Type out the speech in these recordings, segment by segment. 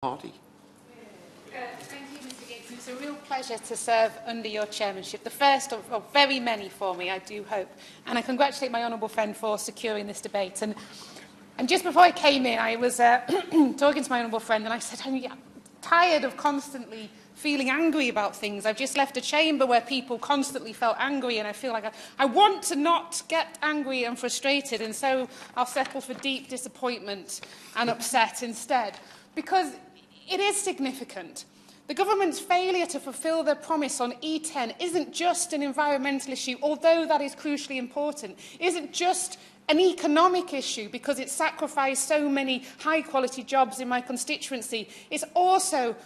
Party. Thank you, Mr. Giggs. It's a real pleasure to serve under your chairmanship, the first of very many for me, I do hope. And I congratulate my honourable friend for securing this debate. And just before I came in, I was talking to my honourable friend, and I said, I'm tired of constantly feeling angry about things. I've just left a chamber where people constantly felt angry, and I feel like I want to not get angry and frustrated, and so I'll settle for deep disappointment and upset instead. Because it is significant. The government's failure to fulfil their promise on E10 isn't just an environmental issue, although that is crucially important. It isn't just an economic issue because it sacrificed so many high-quality jobs in my constituency. It's also,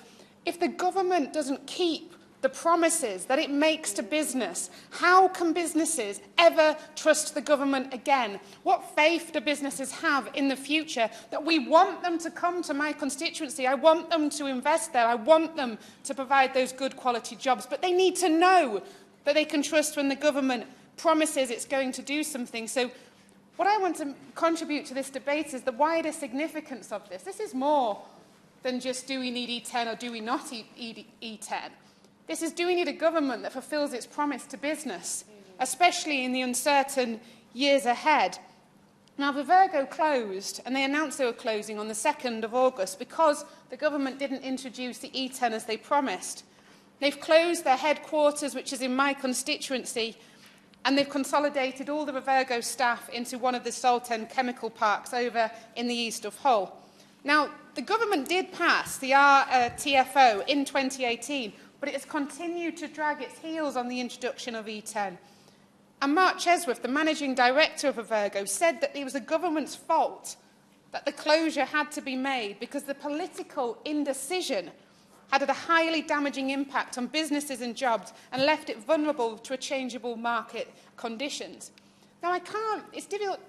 if the government doesn't keep the promises that it makes to business, how can businesses ever trust the government again? What faith do businesses have in the future that we want them to come to my constituency? I want them to invest there. I want them to provide those good quality jobs. But they need to know that they can trust when the government promises it's going to do something. So what I want to contribute to this debate is the wider significance of this. This is more than just do we need E10 or do we not need E10. This is, do we need a government that fulfils its promise to business, especially in the uncertain years ahead? Now, Vivergo closed, and they announced they were closing on the 2nd of August because the government didn't introduce the E10 as they promised. They've closed their headquarters, which is in my constituency, and they've consolidated all the Vivergo staff into one of the Salten chemical parks over in the east of Hull. Now, the government did pass the TFO in 2018, but it has continued to drag its heels on the introduction of E10. And Mark Chesworth, the managing director of Vivergo, said that it was the government's fault that the closure had to be made because the political indecision had a highly damaging impact on businesses and jobs and left it vulnerable to a changeable market conditions. Now, it's difficult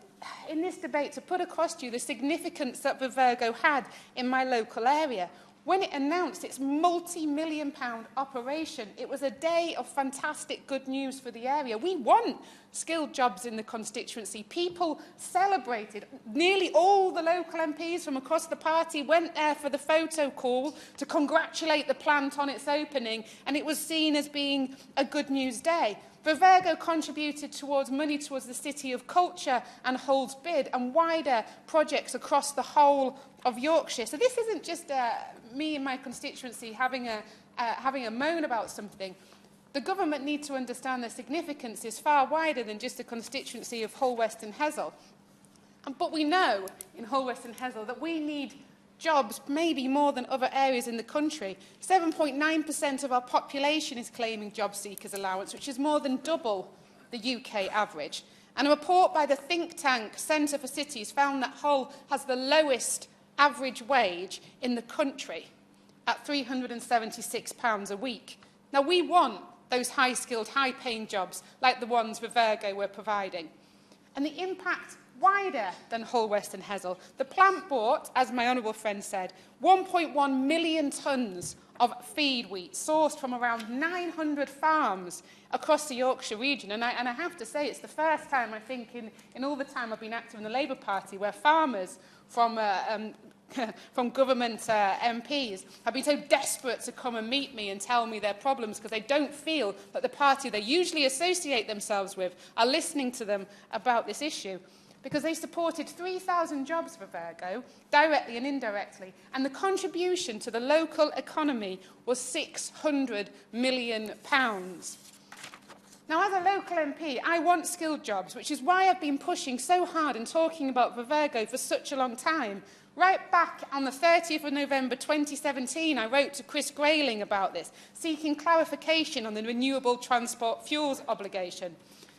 in this debate to put across to you the significance that Vivergo had in my local area. When it announced its multi-million-pound operation, it was a day of fantastic good news for the area. We want skilled jobs in the constituency. People celebrated. Nearly all the local MPs from across the party went there for the photo call to congratulate the plant on its opening, and it was seen as being a good news day. Vivergo contributed towards money towards the City of Culture and Hull's bid and wider projects across the whole of Yorkshire. So this isn't just me and my constituency having a moan about something. The government needs to understand the significance is far wider than just the constituency of Hull West and Hessle. But we know in Hull West and Hessle that we need jobs maybe more than other areas in the country. 7.9% of our population is claiming job seekers allowance, which is more than double the UK average. And a report by the think tank Centre for Cities found that Hull has the lowest average wage in the country at £376 a week. Now, we want those high-skilled, high-paying jobs like the ones Vivergo were providing. And the impact wider than Hull West and Hessle. The plant bought, as my honourable friend said, 1.1 million tonnes of feed wheat sourced from around 900 farms across the Yorkshire region. And I have to say, it's the first time, I think, in all the time I've been active in the Labour Party, where farmers from government MPs have been so desperate to come and meet me and tell me their problems because they don't feel that the party they usually associate themselves with are listening to them about this issue. Because they supported 3,000 jobs for Vivergo, directly and indirectly, and the contribution to the local economy was £600 million. Now, as a local MP, I want skilled jobs, which is why I've been pushing so hard and talking about Vivergo for such a long time. Right back on the 30th of November 2017, I wrote to Chris Grayling about this, seeking clarification on the renewable transport fuels obligation.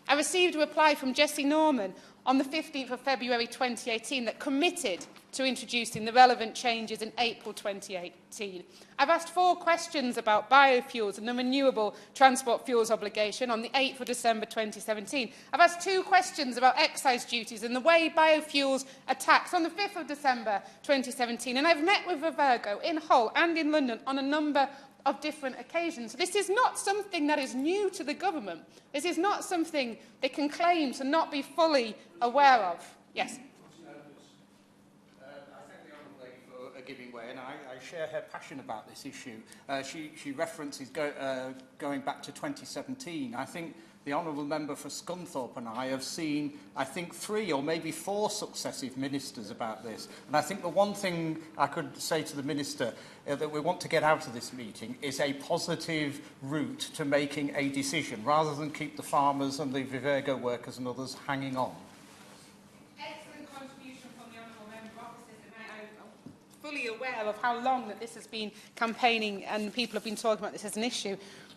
I received a reply from Jessie Norman on the 15th of February 2018 that committed to introducing the relevant changes in April 2018. I've asked 4 questions about biofuels and the renewable transport fuels obligation on the 8th of December 2017. I've asked 2 questions about excise duties and the way biofuels are taxed on the 5th of December 2017. And I've met with Vivergo in Hull and in London on a number of different occasions. This is not something that is new to the government. This is not something they can claim to not be fully aware of. Yes. I thank the honourable lady for giving way, and I share her passion about this issue. She references going back to 2017. I think the Honourable Member for Scunthorpe and I have seen, I think, 3 or maybe 4 successive ministers about this. And I think the one thing I could say to the Minister that we want to get out of this meeting is a positive route to making a decision, rather than keep the farmers and the Vivergo workers and others hanging on. Excellent contribution from the Honourable Member opposite. I'm fully aware of how long that this has been campaigning and people have been talking about this as an issue.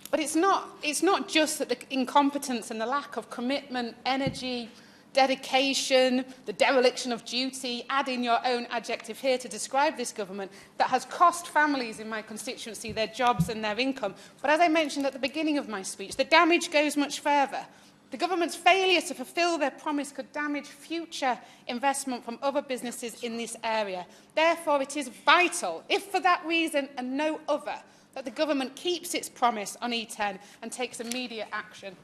But it's not just that the incompetence and the lack of commitment, energy, dedication, the dereliction of duty, add in your own adjective here to describe this government, that has cost families in my constituency their jobs and their income. But as I mentioned at the beginning of my speech, the damage goes much further. The government's failure to fulfil their promise could damage future investment from other businesses in this area. Therefore, it is vital, if for that reason and no other, that the government keeps its promise on E10 and takes immediate action.